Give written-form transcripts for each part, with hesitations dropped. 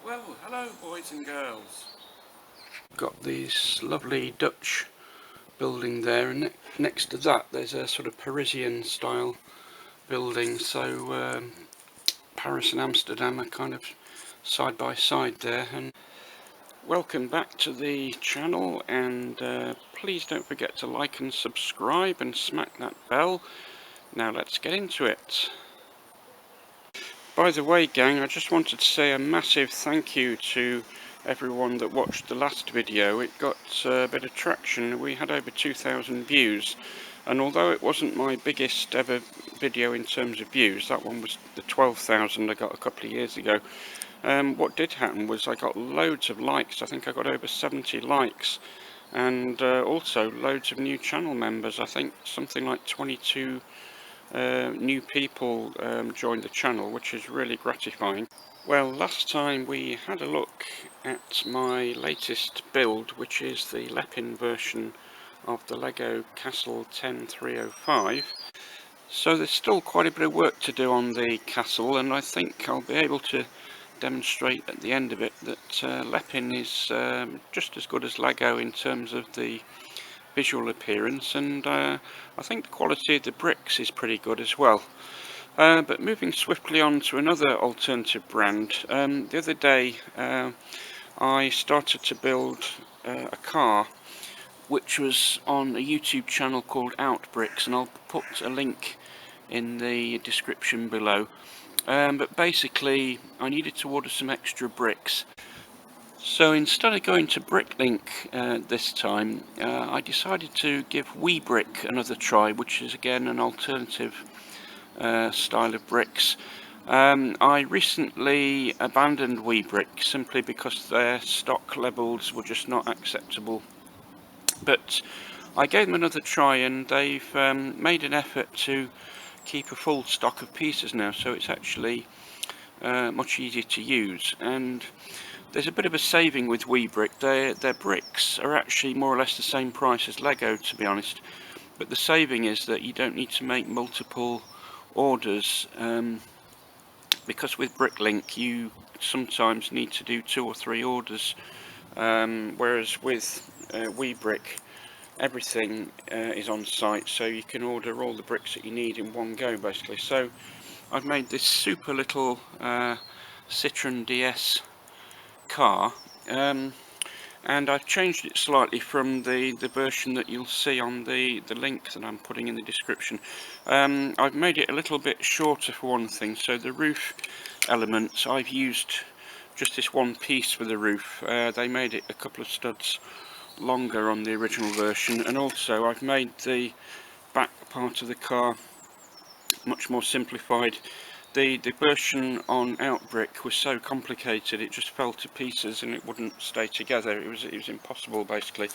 Well, hello boys and girls. Got this lovely Dutch building there, and next to that there's a sort of Parisian style building, so Paris and Amsterdam are kind of side by side there. And welcome back to the channel, and please don't forget to like and subscribe and smack that bell. Now let's get into it. By the way, gang, I just wanted to say a massive thank you to everyone that watched the last video. It got a bit of traction. We had over 2,000 views, and although it wasn't my biggest ever video in terms of views, that one was the 12,000 I got a couple of years ago. What did happen was I got loads of likes. I think I got over 70 likes, and also loads of new channel members. I think something like 22 new people joined the channel, which is really gratifying. Well, last time we had a look at my latest build, which is the Lepin version of the Lego Castle 10305. So there's still quite a bit of work to do on the castle, and I think I'll be able to demonstrate at the end of it that Lepin is just as good as Lego in terms of the visual appearance, and I think the quality of the bricks is pretty good as well. But moving swiftly on to another alternative brand, the other day I started to build a car which was on a YouTube channel called Outbricks, and I'll put a link in the description below. But basically I needed to order some extra bricks. So instead of going to Bricklink this time, I decided to give Webrick another try, which is again an alternative style of bricks. I recently abandoned Webrick simply because their stock levels were just not acceptable. But I gave them another try, and they've made an effort to keep a full stock of pieces now, so it's actually much easier to use. And there's a bit of a saving with Webrick. Their bricks are actually more or less the same price as Lego, to be honest, but the saving is that you don't need to make multiple orders, because with Bricklink you sometimes need to do 2 or 3 orders, whereas with Webrick everything is on site, so you can order all the bricks that you need in one go basically. So I've made this super little Citroen DS car, and I've changed it slightly from the version that you'll see on the link that I'm putting in the description. I've made it a little bit shorter for one thing, so the roof elements I've used just this one piece for the roof. They made it a couple of studs longer on the original version, and also I've made the back part of the car much more simplified. The version on Outbrick was so complicated it just fell to pieces and it wouldn't stay together. It was impossible basically.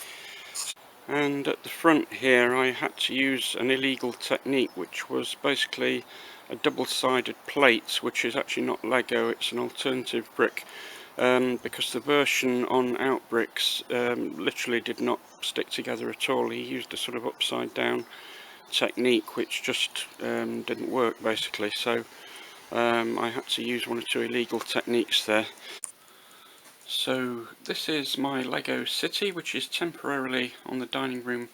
And at the front here I had to use an illegal technique, which was basically a double-sided plate, which is actually not Lego, it's an alternative brick, because the version on Outbricks literally did not stick together at all. He used a sort of upside down technique which just didn't work basically, so I had to use 1 or 2 illegal techniques there. So this is my Lego city, which is temporarily on the dining room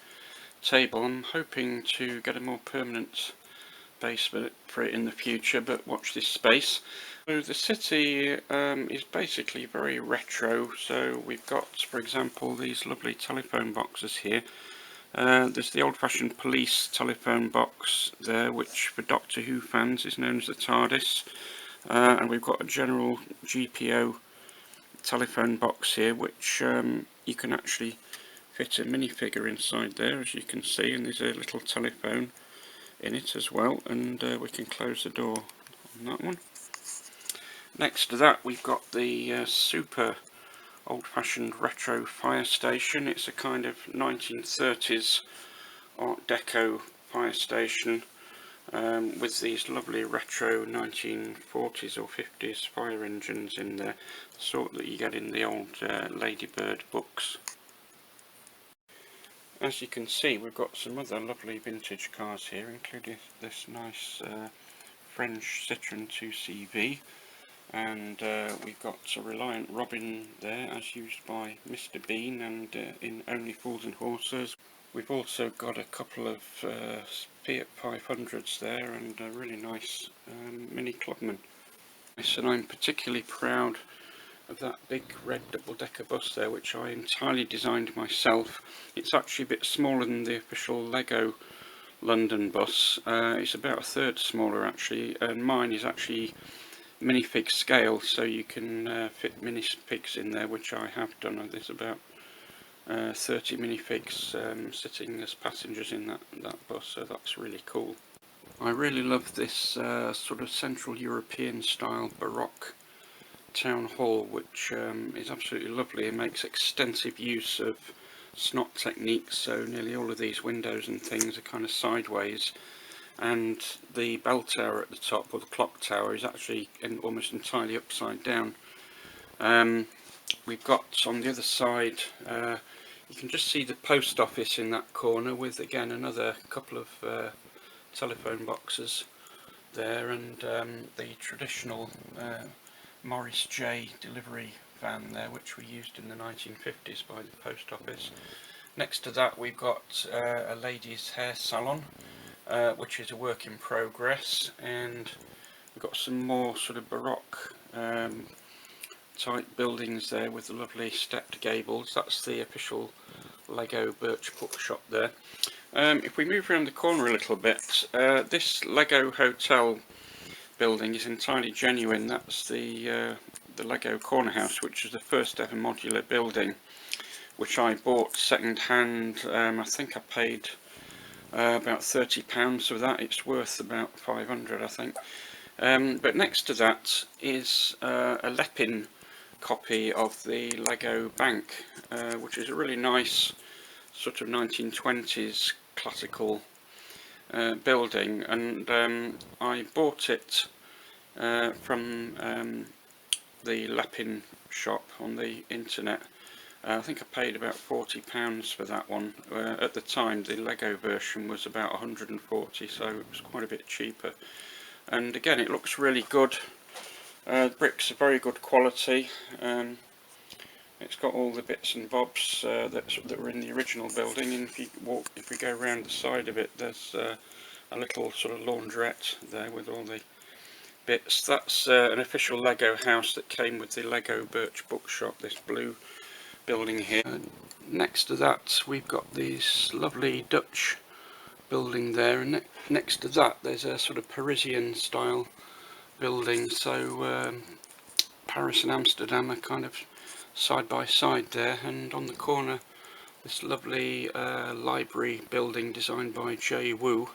table. I'm hoping to get a more permanent base for it in the future, but watch this space. So the city is basically very retro, so we've got, for example, these lovely telephone boxes here. There's the old-fashioned police telephone box there, which for Doctor Who fans is known as the TARDIS, and we've got a general GPO telephone box here, which you can actually fit a minifigure inside there, as you can see, and there's a little telephone in it as well, and we can close the door on that one. Next to that we've got the super old-fashioned retro fire station. It's a kind of 1930s Art Deco fire station, with these lovely retro 1940s or 50s fire engines in there, the sort that you get in the old Ladybird books. As you can see, we've got some other lovely vintage cars here, including this nice French Citroen 2CV. and we've got a Reliant Robin there, as used by Mr. Bean and in Only Fools and Horses. We've also got a couple of Fiat 500s there and a really nice Mini Clubman. And I'm particularly proud of that big red double-decker bus there, which I entirely designed myself. It's actually a bit smaller than the official Lego London bus. It's about a third smaller actually, and mine is actually minifig scale, so you can fit minifigs in there, which I have done. There's about 30 minifigs sitting as passengers in that bus, so that's really cool. I really love this sort of Central European style Baroque town hall, which is absolutely lovely and makes extensive use of snot techniques, so nearly all of these windows and things are kind of sideways, and the bell tower at the top, or the clock tower, is actually almost entirely upside down. We've got on the other side, you can just see the post office in that corner, with again another couple of telephone boxes there, and the traditional Morris J delivery van there, which we used in the 1950s by the post office. Next to that we've got a ladies' hair salon, which is a work in progress, and we've got some more sort of Baroque type buildings there with the lovely stepped gables. That's the official Lego Birch bookshop there. If we move around the corner a little bit, this Lego hotel building is entirely genuine. That's the Lego Corner House, which is the first ever modular building, which I bought second hand. I think I paid about £30 for that. It's worth about 500, I think. But next to that is a Lepin copy of the Lego Bank, which is a really nice sort of 1920s classical building, and I bought it from the Lepin shop on the internet. I think I paid about £40 for that one. At the time the Lego version was about 140, so it was quite a bit cheaper, and again it looks really good. Bricks are very good quality. It's got all the bits and bobs that were in the original building, and if we go around the side of it, there's a little sort of laundrette there with all the bits. That's an official Lego house that came with the Lego Birch bookshop, this blue building here. Next to that we've got this lovely Dutch building there, and next to that there's a sort of Parisian style building, so Paris and Amsterdam are kind of side by side there, and on the corner this lovely library building designed by J. Wu,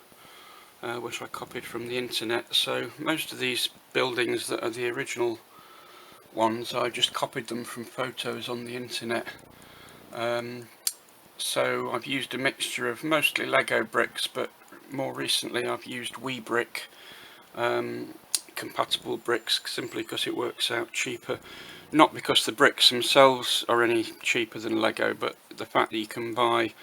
which I copied from the internet. So most of these buildings that are the original ones, I just copied them from photos on the internet. So I've used a mixture of mostly Lego bricks, but more recently I've used Webrick compatible bricks, simply because it works out cheaper. Not because the bricks themselves are any cheaper than Lego, but the fact that you can buy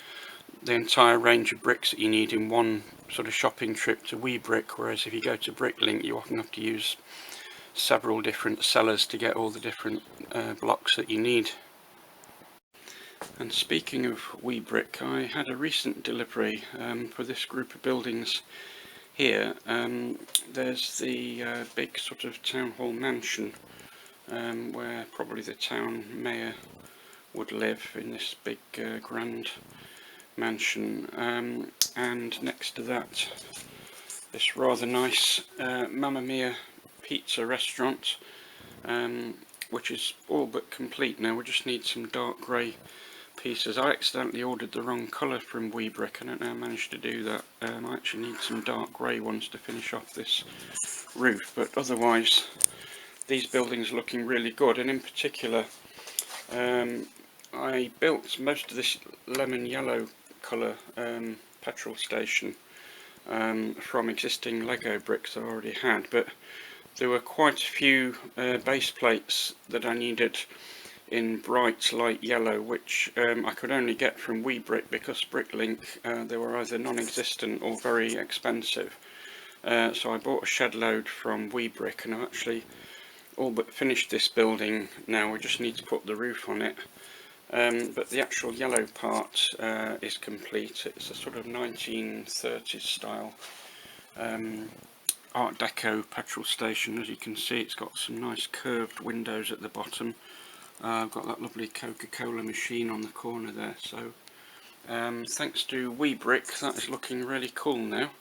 the entire range of bricks that you need in one sort of shopping trip to Webrick, whereas if you go to Bricklink you often have to use several different sellers to get all the different blocks that you need. And speaking of Webrick, I had a recent delivery for this group of buildings here. There's the big sort of town hall mansion, where probably the town mayor would live, in this big grand mansion, and next to that this rather nice Mamma Mia pizza restaurant, which is all but complete now. We just need some dark grey pieces. I accidentally ordered the wrong colour from Webrick. I don't know how I managed to do that. I actually need some dark grey ones to finish off this roof, but otherwise these buildings are looking really good. And in particular, I built most of this lemon yellow colour petrol station from existing Lego bricks I already had, but there were quite a few base plates that I needed in bright light yellow, which I could only get from Webrick, because Bricklink they were either non-existent or very expensive. So I bought a shed load from Webrick, and I've actually all but finished this building now. We just need to put the roof on it. But the actual yellow part is complete. It's a sort of 1930s style Art Deco petrol station. As you can see, it's got some nice curved windows at the bottom. I've got that lovely Coca-Cola machine on the corner there. So thanks to Webrick, that is looking really cool now.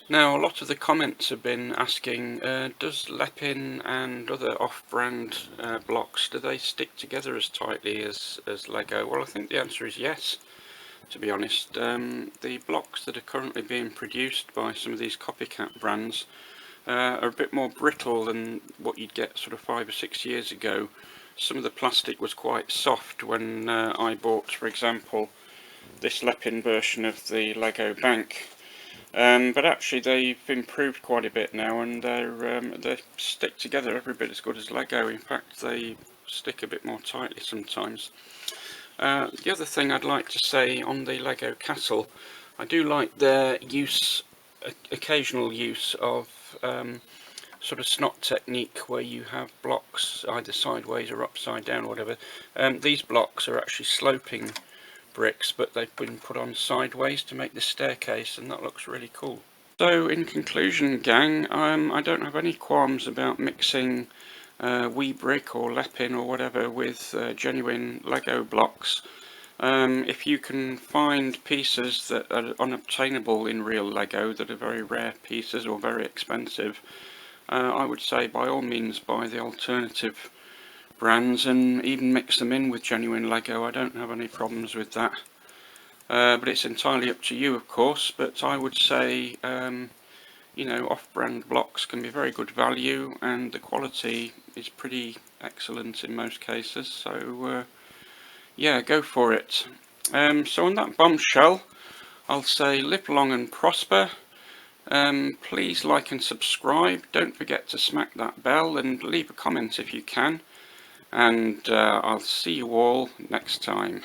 Now, a lot of the comments have been asking, does Lepin and other off-brand blocks, do they stick together as tightly as Lego? Well, I think the answer is yes, to be honest. The blocks that are currently being produced by some of these copycat brands are a bit more brittle than what you'd get sort of 5 or 6 years ago. Some of the plastic was quite soft when I bought, for example, this Lepin version of the Lego Bank. But actually they've improved quite a bit now, and they stick together every bit as good as Lego. In fact, they stick a bit more tightly sometimes. The other thing I'd like to say on the Lego Castle, I do like their occasional use of sort of snot technique, where you have blocks either sideways or upside down or whatever. These blocks are actually sloping bricks, but they've been put on sideways to make the staircase, and that looks really cool. So in conclusion, gang, I don't have any qualms about mixing Webrick or Lepin or whatever with genuine Lego blocks. If you can find pieces that are unobtainable in real Lego, that are very rare pieces or very expensive, I would say by all means buy the alternative brands and even mix them in with genuine Lego. I don't have any problems with that, but it's entirely up to you, of course. But I would say you know, off-brand blocks can be very good value, and the quality is pretty excellent in most cases, so yeah, go for it. So on that bombshell, I'll say live long and prosper. Please like and subscribe. Don't forget to smack that bell and leave a comment if you can. And I'll see you all next time.